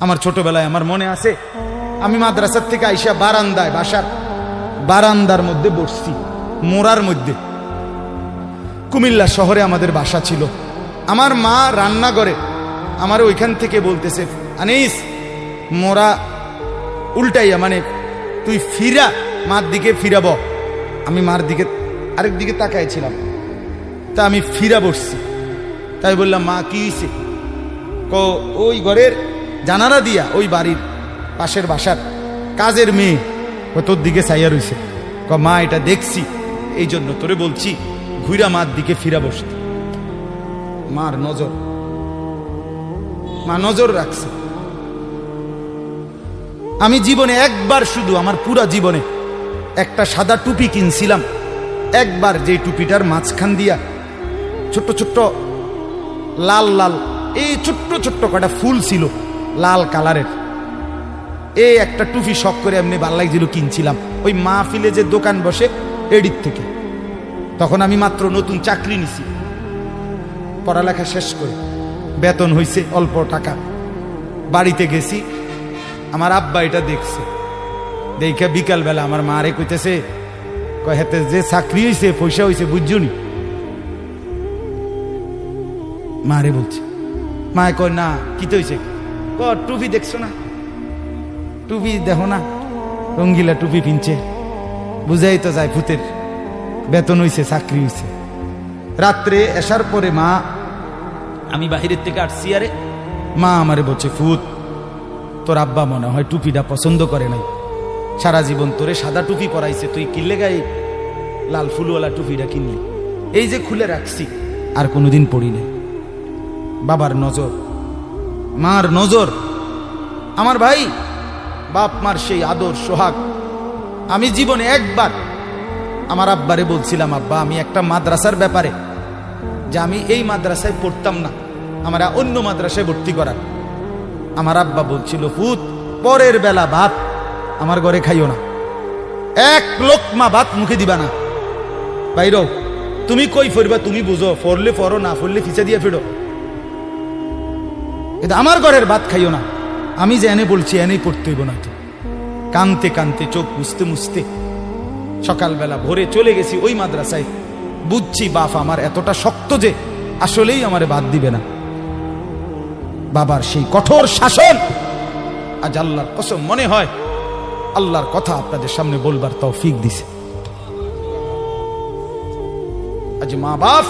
আমার ছোটবেলায় আমার মনে আছে, আমি মাদ্রাসার থেকে আইসা বারান্দায়, বাসার বারান্দার মধ্যে বসছি, মোড়ার মধ্যে। কুমিল্লা শহরে আমাদের বাসা ছিল। আমার মা রান্না করে আমার ওইখান থেকে বলতেছে, আনিস মোরা উল্টাইয়া, মানে তুই ফিরা, মার দিকে ফিরাব। আমি মার দিকে আরেক দিকে তাকাইছিলাম, তা আমি ফিরা বসছি। তাই বললাম, মা কি হয়েছে? ওই ঘরের জানালা দিয়া ওই বাড়ির পাশের বাসার কাজের মেয়ে ও তোর দিকে চাইয়া রইছে। মা এটা দেখছি, এই জন্য তোরে বলছি ঘুরা মার দিকে ফিরা বসতে। মার নজর, মা নজর রাখছে। আমি জীবনে একবার, শুধু আমার পুরা জীবনে একটা সাদা টুপি কিনছিলাম একবার, যে টুপিটার মাঝখান দিয়া ছোট্ট ছোট্ট লাল লাল এই ছোট্ট ছোট্ট কটা ফুল ছিল লাল কালারের। এই একটা টুপি শখ করে এমনি ভাল লাগছিল, কিনছিলাম ওই মাহফিলে যে দোকান বসে এডির থেকে। তখন আমি মাত্র নতুন চাকরি নিছি, পড়ালেখা শেষ করে বেতন হইছে অল্প টাকা। বাড়িতে গেছি, আমার আব্বা এটা দেখছে। দেখে বিকালবেলা আমার মারে কইতেছে, হেতে যে চাকরি হয়েছে পয়সা হয়েছে বুঝছনি? মারে বলছে। মায়ে কয়, না কি তো হয়েছে? টুপি দেখছো না, টুপি দেখো না, রঙ্গিলা টুপি পিনছে, বুঝাই তো যায় ভূতের বেতন হইছে, চাকরি হইছে। রাত্রে আসার পরে মা, আমি বাহিরের থেকে আসছি, আরে মা আমারে বলছে, ফুত তোর আব্বা মনে হয় টুপিটা পছন্দ করে নাই, সারা জীবন তোরে সাদা টুপি পরাইছে, তুই কিনলে গায়ে লাল ফুলওয়ালা টুপিটা কিনলি, এই যে খুলে রাখছি, আর কোনোদিন পড়ি নাই। বাবার নজর, মার নজর। আমার ভাই, বাপ মার সেই আদর সোহাগ। আমি জীবনে একবার আমার আব্বারে বলছিলাম, আব্বা আমি একটা মাদ্রাসার ব্যাপারে, যে আমি এই মাদ্রাসায় পড়তাম না, আমরা অন্য মাদ্রাসায় ভর্তি করার। আমার আব্বা বলছিল, পুত পরের বেলা ভাত আমার ঘরে খাইও না, এক লোকমা ভাত মুখে দিবা না, বাইর তুমি কই ফরবা তুমি বুঝো, ফরলে ফরো, না ফরলে ফিচা দিয়ে ফেরো, কিন্তু আমার ঘরের ভাত খাইও না। আমি যে এনে বলছি এনেই পড়তে হইব না। তো কানতে কানতে, চোখ মুছতে মুছতে সকালবেলা ভোরে চলে গেছি ওই মাদ্রাসায়। বুঝছি বাপ আমার এতটা শক্ত যে আসলেই আমারে বাদ দিবে না। বাবার সেই কঠোর শাসন আজ আল্লাহর কসম মনে হয় আল্লাহর কথা আপনাদের সামনে বলবার তৌফিক দিছে। আজ মা বাপ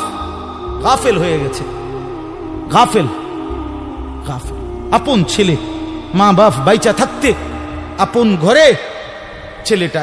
গাফেল হয়ে গেছে, গাফেল গাফেল। আপন ছেলে, মা বাপ বাইচা থাকতে আপন ঘরে ছেলেটা